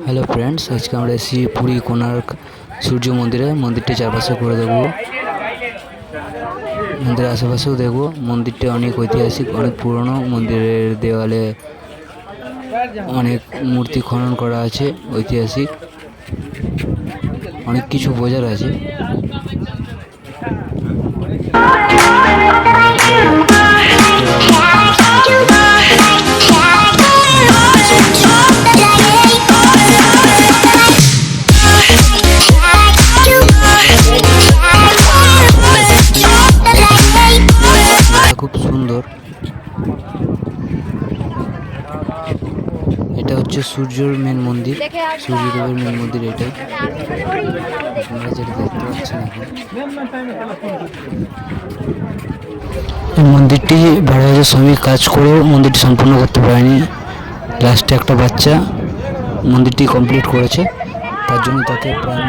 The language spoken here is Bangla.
হ্যালো ফ্রেন্ডস, আজকে আমরা এসেছি পুরী কোণার্ক সূর্য মন্দিরে। মন্দিরটি চারপাশে করে দেখবো, মন্দিরের আশেপাশেও দেখবো। মন্দিরটি অনেক ঐতিহাসিক, অনেক পুরনো। মন্দিরের দেওয়ালে অনেক মূর্তি খনন করা আছে, ঐতিহাসিক অনেক কিছু বোঝার আছে। খুব সুন্দর। এটা হচ্ছে সূর্যর মেন মন্দির, সূর্যদেবের মেন মন্দির এটাই। আপনারা যেটা দেখতে পাচ্ছেন এই মন্দিরটি 12,000 শ্রমিক কাজ করেও মন্দিরটি সম্পূর্ণ করতে পারেনি। লাস্টে একটা বাচ্চা মন্দিরটি কমপ্লিট করেছে, তার জন্য তাকে প্রাণ